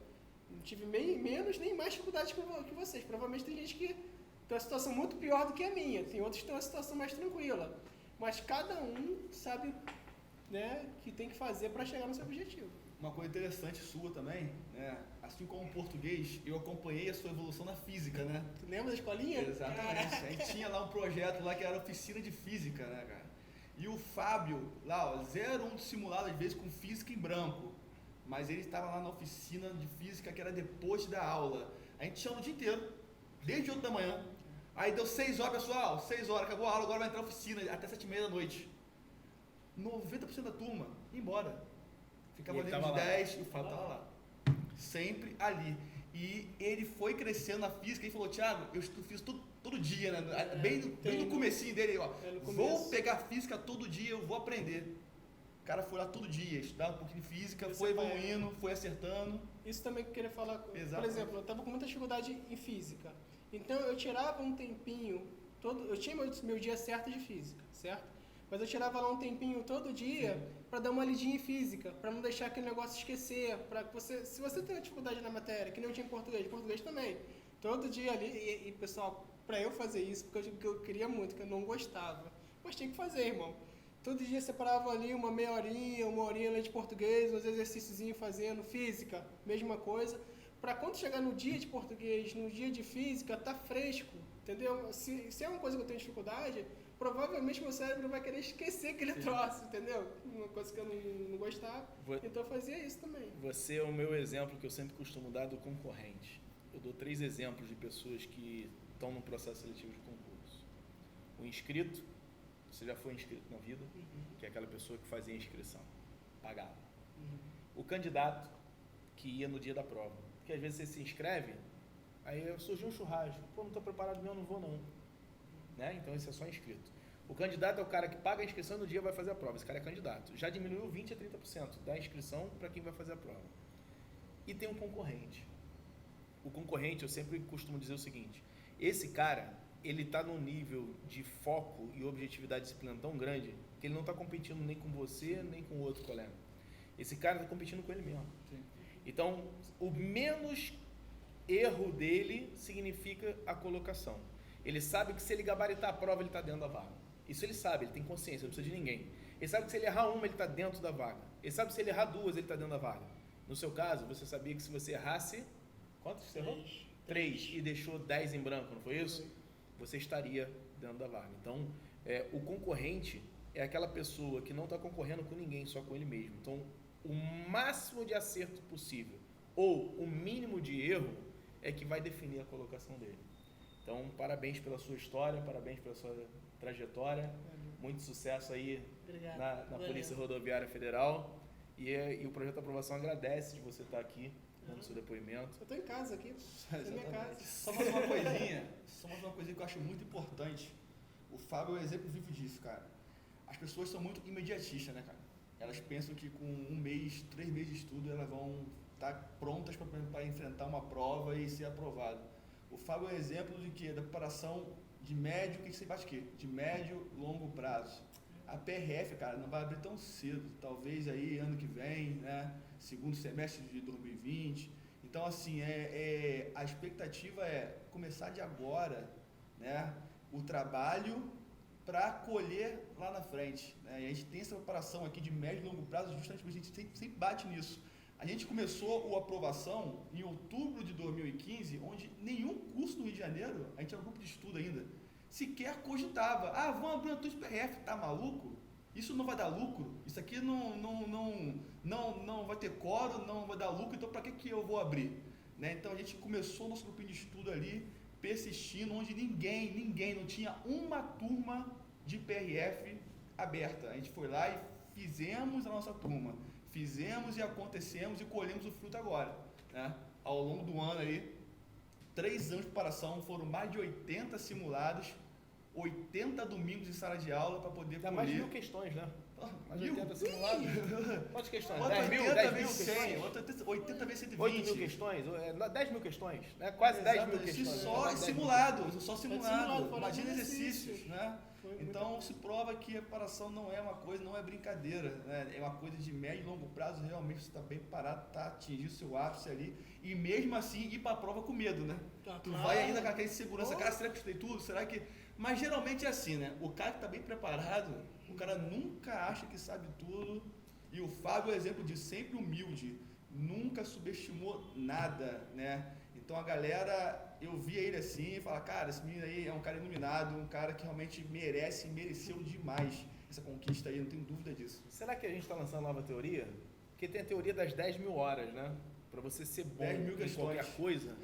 Não tive menos nem mais dificuldades que vocês. Provavelmente tem gente que tem uma situação muito pior do que a minha, tem outros que têm uma situação mais tranquila. Mas cada um sabe, né, que tem que fazer para chegar no seu objetivo. Uma coisa interessante sua também, né? Assim como o português, eu acompanhei a sua evolução na física, né? Tu lembra da escolinha? Exatamente. A gente tinha lá um projeto lá que era oficina de física, né, cara? E o Fábio, lá, ó, 01 de simulado, às vezes com física em branco. Mas ele estava lá na oficina de física que era depois da aula. A gente chama o dia inteiro, desde 8 da manhã. Aí deu 6 horas, pessoal, 6 horas, acabou a aula, agora vai entrar a oficina, até 7h30 da noite. 90% da turma ia embora. Ficava ali uns 10 e o Fábio estava lá. Sempre ali. E ele foi crescendo na física e falou, Thiago, eu fiz todo dia, né? Bem no comecinho dele, ó. Vou pegar física todo dia, eu vou aprender. O cara foi lá todo dia, estudava um pouquinho de física, foi evoluindo, foi acertando. Isso também que eu queria falar. Exatamente. Por exemplo, eu estava com muita dificuldade em física. Então eu tirava um tempinho, eu tinha meu dia certo de física, certo? Mas eu tirava lá um tempinho todo dia para dar uma lidinha em física, para não deixar aquele negócio esquecer, para você, se você tem uma dificuldade na matéria, que nem eu tinha em português também, todo dia ali, e pessoal, para eu fazer isso, porque eu queria muito, que eu não gostava, mas tinha que fazer, irmão. Todo dia separava ali uma meia horinha, uma horinha ali de português, uns exercíciozinhos fazendo, física, mesma coisa, para quando chegar no dia de português, no dia de física, tá fresco, entendeu? Se é uma coisa que eu tenho dificuldade, provavelmente meu cérebro vai querer esquecer aquele troço, entendeu? Uma coisa que eu não gostava, então eu fazia isso também. Você é o meu exemplo que eu sempre costumo dar do concorrente. Eu dou 3 exemplos de pessoas que estão no processo seletivo de concurso. O inscrito, você já foi inscrito na vida, que é aquela pessoa que fazia inscrição, pagava. O candidato, que ia no dia da prova. Porque às vezes você se inscreve, aí surgiu um churrasco, pô, não estou preparado mesmo, não vou não. Né? Então esse é só inscrito. O candidato é o cara que paga a inscrição e no dia vai fazer a prova. Esse cara é candidato. Já diminuiu 20% a 30% da inscrição para quem vai fazer a prova. E tem um concorrente. O concorrente, eu sempre costumo dizer o seguinte, esse cara, ele está num nível de foco e objetividade disciplinar tão grande que ele não está competindo nem com você, nem com o outro colega. Esse cara está competindo com ele mesmo. Sim. Então, o menos erro dele significa a colocação. Ele sabe que se ele gabaritar a prova, ele está dentro da vaga. Isso ele sabe, ele tem consciência, não precisa de ninguém. Ele sabe que se ele errar uma, ele está dentro da vaga. Ele sabe que se ele errar 2, ele está dentro da vaga. No seu caso, você sabia que se você errasse... Quantos você errou? 3 e deixou 10 em branco, não foi isso? Você estaria dentro da vaga. Então, o concorrente é aquela pessoa que não está concorrendo com ninguém, só com ele mesmo. Então, o máximo de acerto possível ou o mínimo de erro é que vai definir a colocação dele. Então, parabéns pela sua história, parabéns pela sua trajetória, muito sucesso aí na Polícia Rodoviária Federal e o Projeto de Aprovação agradece de você estar aqui dando seu depoimento. Eu estou em casa aqui, na minha casa. Só mais uma coisinha que eu acho muito importante, O Fábio é um exemplo vivo disso, cara. As pessoas são muito imediatistas, né, cara? Elas pensam que com 1 mês, 3 meses de estudo, elas vão estar prontas para enfrentar uma prova e ser aprovado. O Fábio é um exemplo de que da preparação de médio, que você faz o quê? De médio, longo prazo. A PRF, cara, não vai abrir tão cedo, talvez aí ano que vem, né? Segundo semestre de 2020. Então, assim, a expectativa é começar de agora, né? O trabalho para colher lá na frente, né? E a gente tem essa preparação aqui de médio e longo prazo, justamente porque a gente sempre bate nisso. A gente começou a aprovação em outubro de 2015, onde nenhum curso no Rio de Janeiro, a gente era um grupo de estudo ainda, sequer cogitava. Ah, vamos abrir uma turma de PRF, tá maluco? Isso não vai dar lucro, isso aqui não vai ter quórum, não vai dar lucro, então para que eu vou abrir? Né? Então a gente começou o nosso grupinho de estudo ali, persistindo, onde ninguém, não tinha uma turma de PRF aberta. A gente foi lá e fizemos a nossa turma, fizemos e acontecemos e colhemos o fruto agora. Né? Ao longo do ano aí, 3 anos de preparação, foram mais de 80 simulados, 80 domingos em sala de aula para poder Dá colher. mais de 1.000 questões, né? Mais de 1.000? 80 simulados. Quantas questões? Outra 10 mil? 80 10 mil vezes 100, questões? outra 80 vezes 120. 8 mil questões? 10 mil questões? Né? Quase 10 mil Exato, questões. Só Quase 10 mil. simulado, simulado, fora imagina de exercícios, né? Foi Então se prova que a preparação não é uma coisa, não é brincadeira, né? É uma coisa de médio e longo prazo, realmente você está bem parado, está atingindo o seu ápice ali, e mesmo assim ir para a prova com medo, né? Tu vai ainda com aquela insegurança, cara, será que eu estudei tudo? Será que... Mas geralmente é assim, né? O cara que está bem preparado, o cara nunca acha que sabe tudo, e o Fábio é exemplo disso, sempre humilde, nunca subestimou nada, né? Então a galera, eu via ele assim e falava, cara, esse menino aí é um cara iluminado, um cara que realmente mereceu demais essa conquista aí, não tenho dúvida disso. Será que a gente está lançando nova teoria? Porque tem a teoria das 10 mil horas, né? Para você ser bom 10 mil em questões. qualquer coisa,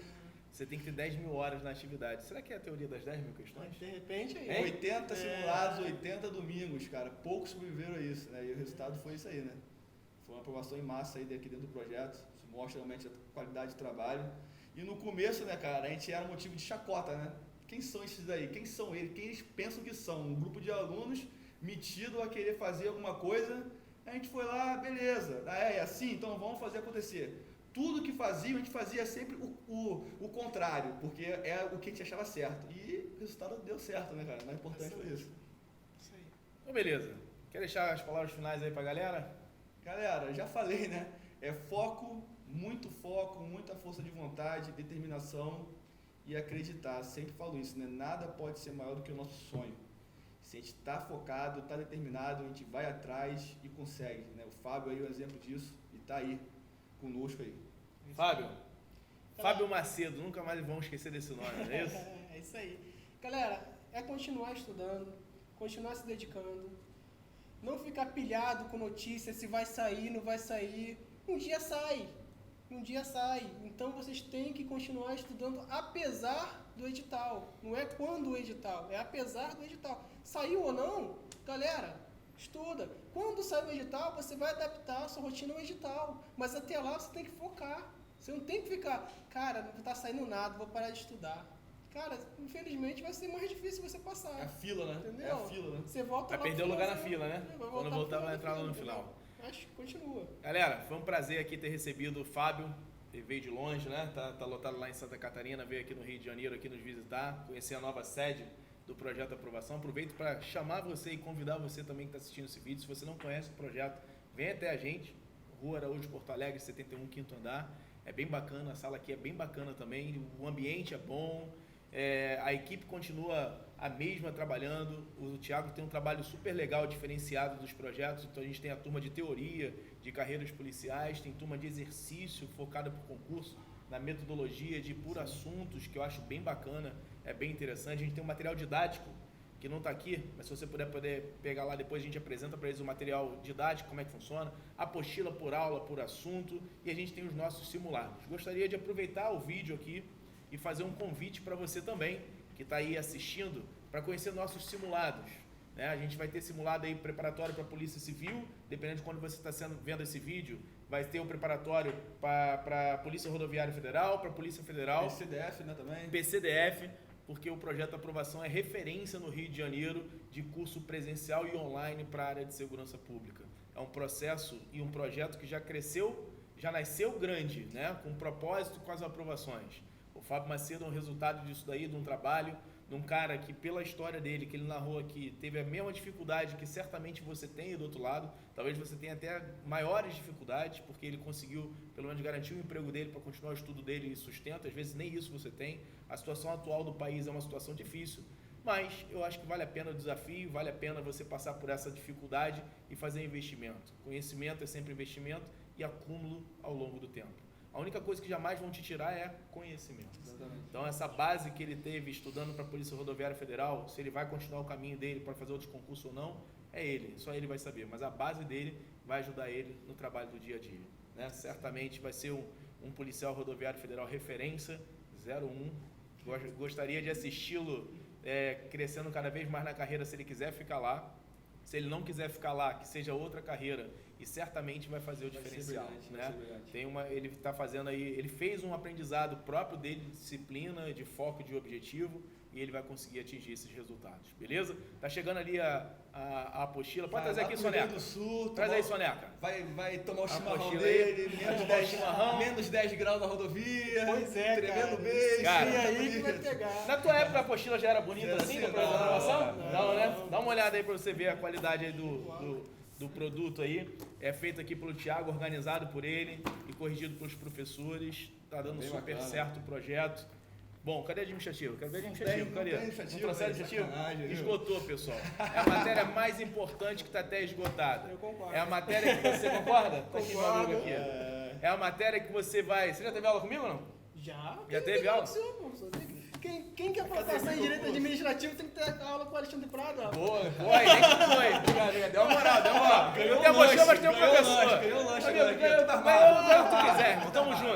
você tem que ter 10 mil horas na atividade. Será que é a teoria das 10 mil questões? De repente aí. Hein? 80 simulados, 80 domingos, cara, poucos sobreviveram a isso, né? E o resultado foi isso aí, né? Foi uma aprovação em massa aí aqui dentro do projeto, isso mostra realmente a qualidade de trabalho. E no começo, né, cara, a gente era motivo de chacota, né? Quem são esses daí? Quem são eles? Quem eles pensam que são? Um grupo de alunos metido a querer fazer alguma coisa. A gente foi lá, beleza. Ah, é assim? Então vamos fazer acontecer. Tudo que fazia, a gente fazia sempre o contrário, porque é o que a gente achava certo. E o resultado deu certo, né, cara? O mais importante foi isso. Isso aí. Então, beleza. Quer deixar as palavras finais aí pra galera? Galera, já falei, né? É foco, muita força de vontade, determinação e acreditar. Sempre falo isso, né? Nada pode ser maior do que o nosso sonho. Se a gente está focado, está determinado, a gente vai atrás e consegue, né? O Fábio aí é um exemplo disso e está aí conosco aí. Fábio. Fábio Macedo, nunca mais vão esquecer desse nome, não é isso? É isso aí. Galera, é continuar estudando, continuar se dedicando, não ficar pilhado com notícias, se vai sair, não vai sair. Um dia sai. Então vocês têm que continuar estudando apesar do edital. Não é quando o edital, é apesar do edital. Saiu ou não, galera, estuda. Quando sair o edital, você vai adaptar a sua rotina ao edital. Mas até lá você tem que focar. Você não tem que ficar, cara, não está saindo nada, vou parar de estudar. Cara, infelizmente vai ser mais difícil você passar. É a fila, né? Entendeu? É a fila, né? Você volta Vai lá perder pro o lugar na finalzinho, fila, né? vai Quando voltar, vai entrar lá no entendeu? final. Mas continua. Galera, foi um prazer aqui ter recebido o Fábio. Ele veio de longe, né? Tá lotado lá em Santa Catarina, veio aqui no Rio de Janeiro aqui nos visitar, conhecer a nova sede do Projeto Aprovação. Aproveito para chamar você e convidar você também que está assistindo esse vídeo. Se você não conhece o projeto, vem até a gente, Rua Araújo, Porto Alegre, 71, quinto andar. É bem bacana, a sala aqui é bem bacana também, o ambiente é bom, a equipe continua a mesma trabalhando. O Thiago tem um trabalho super legal, diferenciado dos projetos. Então a gente tem a turma de teoria, de carreiras policiais, tem turma de exercício focada por concurso, na metodologia de por assuntos, que eu acho bem bacana, é bem interessante. A gente tem um material didático que não está aqui, mas se você poder pegar lá depois, a gente apresenta para eles o material didático, como é que funciona, apostila por aula, por assunto, e a gente tem os nossos simulados. Gostaria de aproveitar o vídeo aqui e fazer um convite para você também, que está aí assistindo, para conhecer nossos simulados. Né? A gente vai ter simulado aí preparatório para a Polícia Civil, dependendo de quando você está vendo esse vídeo, vai ter o preparatório para a Polícia Rodoviária Federal, para a Polícia Federal, PCDF, né, também. PCDF, porque o projeto de aprovação é referência no Rio de Janeiro de curso presencial e online para a área de segurança pública. É um processo e um projeto que já cresceu, já nasceu grande, né? Com propósito, com as aprovações. O Fábio Macedo é um resultado disso daí, de um trabalho, de um cara que, pela história dele, que ele narrou aqui, teve a mesma dificuldade que certamente você tem aí do outro lado. Talvez você tenha até maiores dificuldades, porque ele conseguiu, pelo menos, garantir o emprego dele para continuar o estudo dele e sustento. Às vezes nem isso você tem. A situação atual do país é uma situação difícil, mas eu acho que vale a pena o desafio, vale a pena você passar por essa dificuldade e fazer investimento. Conhecimento é sempre investimento e acúmulo ao longo do tempo. A única coisa que jamais vão te tirar é conhecimento. Exatamente. Então, essa base que ele teve estudando para a Polícia Rodoviária Federal, se ele vai continuar o caminho dele para fazer outros concursos ou não, é ele, só ele vai saber. Mas a base dele vai ajudar ele no trabalho do dia a dia, né? Certamente vai ser um policial rodoviário federal referência, 01. Gostaria de assisti-lo crescendo cada vez mais na carreira, se ele quiser ficar lá. Se ele não quiser ficar lá, que seja outra carreira, e certamente vai fazer o diferencial, né? Ele está fazendo aí, ele fez um aprendizado próprio dele, de disciplina, de foco, de objetivo, e ele vai conseguir atingir esses resultados, beleza? Tá chegando ali a apostila. Pode trazer aqui, Soneca. Traz aí, Soneca. Vai tomar o chimarrão apostila dele, aí. menos 10 graus na rodovia. Pois é, tremendo cara. beijo. Cara, E aí que vai pegar. Na tua época a apostila já era bonita Era assim, assim, para aprovação? não. Não, né? Dá uma olhada aí para você ver a qualidade aí do produto aí. É feito aqui pelo Thiago, organizado por ele e corrigido pelos professores. Tá dando Bem super bacana. certo o projeto. Bom, cadê administrativo? Quero ver administrativo. Não Cadê? tem administrativo, Não trouxe velho, administrativo? sacanagem, viu? Esgotou, pessoal. É a matéria mais importante que está até esgotada. Eu concordo. É a matéria que você concorda? Tá aqui, meu amigo, Concordo. aqui. É a matéria que você vai... Você já teve aula comigo ou não? Já? Já teve aula? Quem quer passar em direito administrativo tem que ter aula com o Alexandre Prado. ó. Boa, foi, nem que foi. Deu uma moral, deu uma moral. Não tem emoção, mas tem um professor. Ganhou lanche Amigo, agora aqui, ganhou tá o que tu quiser, irmão.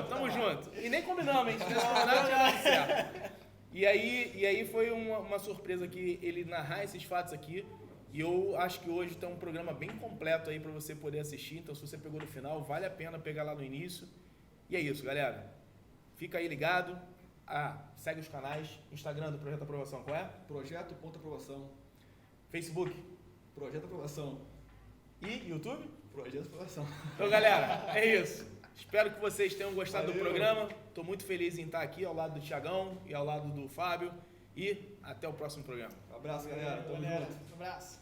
Tamo junto. E nem combinamos, hein? Se tivesse combinado, tinha dado certo. E aí foi uma surpresa que ele narrar esses fatos aqui. E eu acho que hoje tem um programa bem completo aí para você poder assistir. Então, se você pegou no final, vale a pena pegar lá no início. E é isso, galera. Fica aí ligado. Segue os canais. Instagram do Projeto Aprovação, qual é? Projeto.aprovação. Facebook Projeto Aprovação. e YouTube? Projeto Aprovação. Então, galera, é isso. Espero que vocês tenham gostado do Valeu. programa. Estou muito feliz em estar aqui ao lado do Thiagão e ao lado do Fábio. E até o próximo programa. Um abraço, galera. Tamo Galera, junto. um abraço.